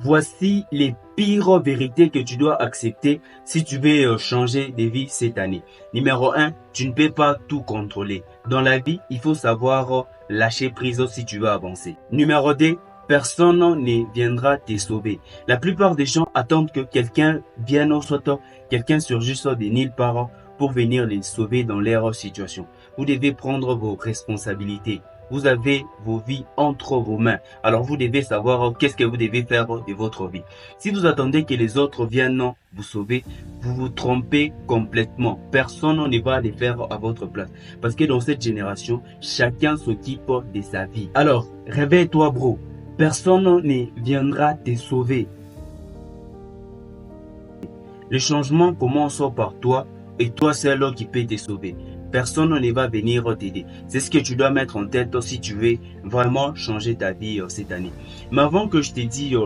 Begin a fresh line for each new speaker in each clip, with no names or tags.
Voici les pires vérités que tu dois accepter si tu veux changer de vie cette année. Numéro 1, tu ne peux pas tout contrôler. Dans la vie, il faut savoir lâcher prise si tu veux avancer. Numéro 2, personne ne viendra te sauver. La plupart des gens attendent que quelqu'un vienne ou soit quelqu'un surgisse de nulle part pour venir les sauver dans leur situation. Vous devez prendre vos responsabilités. Vous avez vos vies entre vos mains. Alors vous devez savoir qu'est-ce que vous devez faire de votre vie. Si vous attendez que les autres viennent vous sauver, vous vous trompez complètement. Personne ne va les faire à votre place. Parce que dans cette génération, chacun s'occupe de sa vie. Alors, réveille-toi bro. Personne ne viendra te sauver. Le changement commence par toi et toi seul qui peut te sauver. Personne ne va venir t'aider. C'est ce que tu dois mettre en tête si tu veux vraiment changer ta vie cette année. Mais avant que je te dise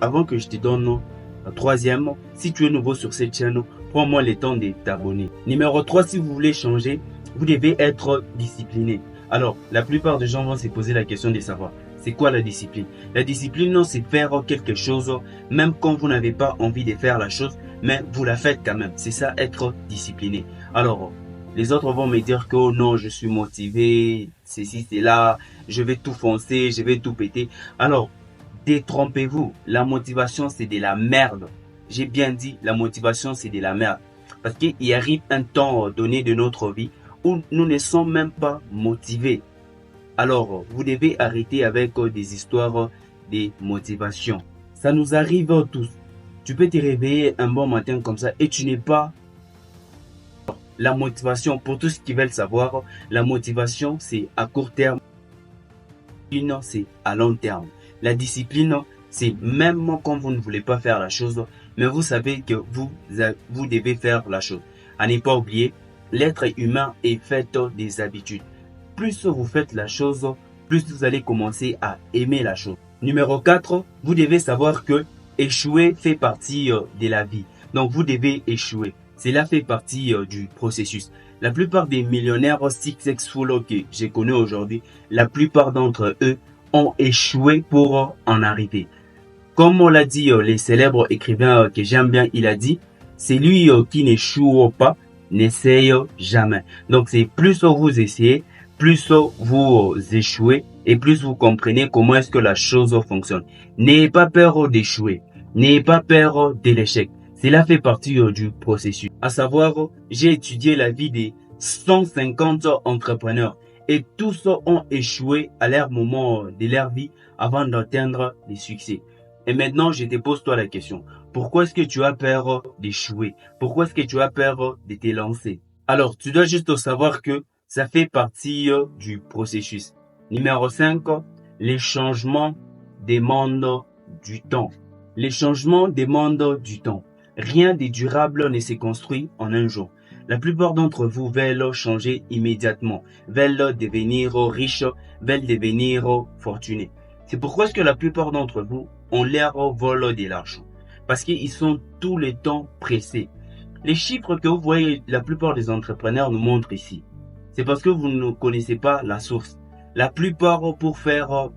avant que je te donne la troisième, si tu es nouveau sur cette chaîne, prends-moi le temps de t'abonner. Numéro 3, si vous voulez changer, vous devez être discipliné. Alors, la plupart des gens vont se poser la question de savoir, c'est quoi la discipline? La discipline, c'est faire quelque chose, même quand vous n'avez pas envie de faire la chose, mais vous la faites quand même. C'est ça, être discipliné. Alors, les autres vont me dire que oh non, je suis motivé, ceci, c'est là, je vais tout foncer, je vais tout péter. Alors, détrompez-vous. La motivation, c'est de la merde. J'ai bien dit, la motivation, c'est de la merde. Parce qu'il arrive un temps donné de notre vie où nous ne sommes même pas motivés. Alors, vous devez arrêter avec des histoires de motivation. Ça nous arrive tous. Tu peux te réveiller un bon matin comme ça et tu n'es pas... La motivation, pour tous ceux qui veulent savoir, la motivation, c'est à court terme. C'est à long terme. La discipline, c'est même quand vous ne voulez pas faire la chose, mais vous savez que vous devez faire la chose. À ne pas oublier, l'être humain est fait des habitudes. Plus vous faites la chose, plus vous allez commencer à aimer la chose. Numéro 4, vous devez savoir que échouer fait partie de la vie. Donc vous devez échouer. Cela fait partie du processus. La plupart des millionnaires successful que je connais aujourd'hui, la plupart d'entre eux ont échoué pour en arriver. Comme on l'a dit, les célèbres écrivains que j'aime bien, il a dit, c'est lui qui n'échoue pas, n'essaye jamais. Donc c'est plus vous essayez, plus vous échouez et plus vous comprenez comment est-ce que la chose fonctionne. N'ayez pas peur d'échouer, n'ayez pas peur de l'échec. Cela fait partie du processus. À savoir, j'ai étudié la vie des 150 entrepreneurs et tous ont échoué à leur moment de leur vie avant d'atteindre les succès. Et maintenant, je te pose toi la question. Pourquoi est-ce que tu as peur d'échouer? Pourquoi est-ce que tu as peur de te lancer? Alors, tu dois juste savoir que ça fait partie du processus. Numéro 5, les changements demandent du temps. Les changements demandent du temps. Rien de durable ne se construit en un jour. La plupart d'entre vous veulent changer immédiatement, veulent devenir riches, veulent devenir fortunés. C'est pourquoi est-ce que la plupart d'entre vous ont l'air vol de l'argent. Parce qu'ils sont tout le temps pressés. Les chiffres que vous voyez, la plupart des entrepreneurs nous montrent ici. C'est parce que vous ne connaissez pas la source. La plupart, pour faire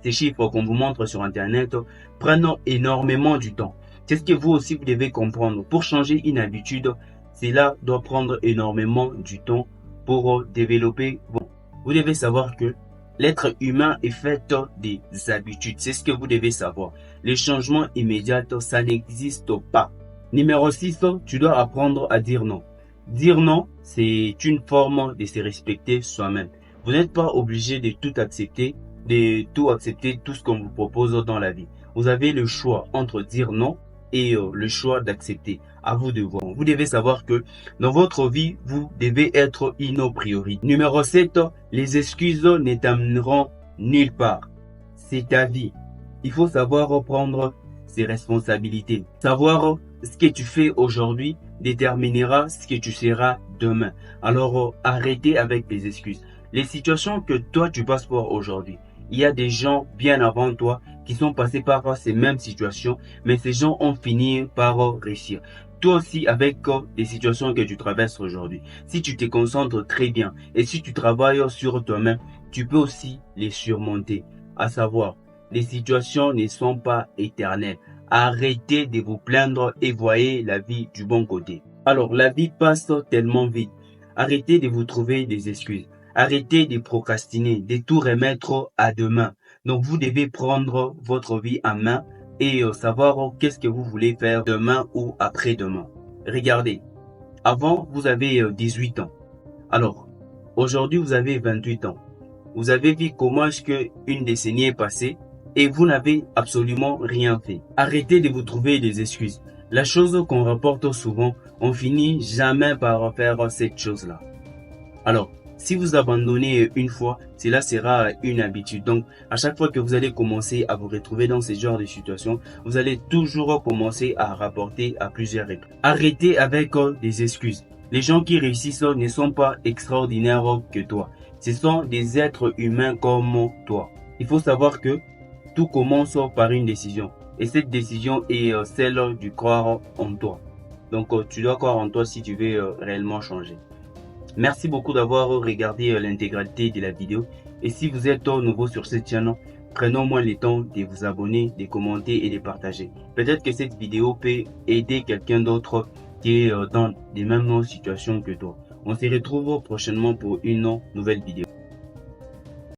ces chiffres qu'on vous montre sur Internet, prennent énormément du temps. C'est ce que vous aussi vous devez comprendre. Pour changer une habitude, cela doit prendre énormément du temps pour développer. Bon, vous devez savoir que l'être humain est fait des habitudes. C'est ce que vous devez savoir. Les changements immédiats, ça n'existe pas. Numéro 6, tu dois apprendre à dire non. Dire non, c'est une forme de se respecter soi-même. Vous n'êtes pas obligé de tout accepter, tout ce qu'on vous propose dans la vie. Vous avez le choix entre dire non et le choix d'accepter. À vous de voir. Vous devez savoir que dans votre vie, vous devez être une priorité. Numéro 7, les excuses ne t'amèneront nulle part. C'est ta vie. Il faut savoir prendre ses responsabilités. Savoir ce que tu fais aujourd'hui déterminera ce que tu seras demain. Alors arrêtez avec les excuses. Les situations que toi tu passes par aujourd'hui, il y a des gens bien avant toi qui sont passés par ces mêmes situations, mais ces gens ont fini par réussir. Toi aussi, avec les situations que tu traverses aujourd'hui, si tu te concentres très bien et si tu travailles sur toi-même, tu peux aussi les surmonter. À savoir, Les situations ne sont pas éternelles. Arrêtez de vous plaindre et voyez la vie du bon côté. Alors, la vie passe tellement vite. Arrêtez de vous trouver des excuses. Arrêtez de procrastiner, de tout remettre à demain. Donc, vous devez prendre votre vie en main et savoir qu'est-ce que vous voulez faire demain ou après-demain. Regardez, avant, vous avez 18 ans. Alors, aujourd'hui, vous avez 28 ans. Vous avez vu comment est-ce qu'une décennie est passée et vous n'avez absolument rien fait. Arrêtez de vous trouver des excuses. La chose qu'on rapporte souvent, on finit jamais par faire cette chose-là. Alors, si vous abandonnez une fois, cela sera une habitude. Donc, à chaque fois que vous allez commencer à vous retrouver dans ce genre de situation, vous allez toujours commencer à rapporter à plusieurs reprises. Arrêtez avec des excuses. Les gens qui réussissent ne sont pas extraordinaires que toi. Ce sont des êtres humains comme toi. Il faut savoir que tout commence par une décision. Et cette décision est celle de croire en toi. Donc, tu dois croire en toi si tu veux réellement changer. Merci beaucoup d'avoir regardé l'intégralité de la vidéo. Et si vous êtes nouveau sur cette chaîne, prenons au moins le temps de vous abonner, de commenter et de partager. Peut-être que cette vidéo peut aider quelqu'un d'autre qui est dans les mêmes situations que toi. On se retrouve prochainement pour une nouvelle vidéo.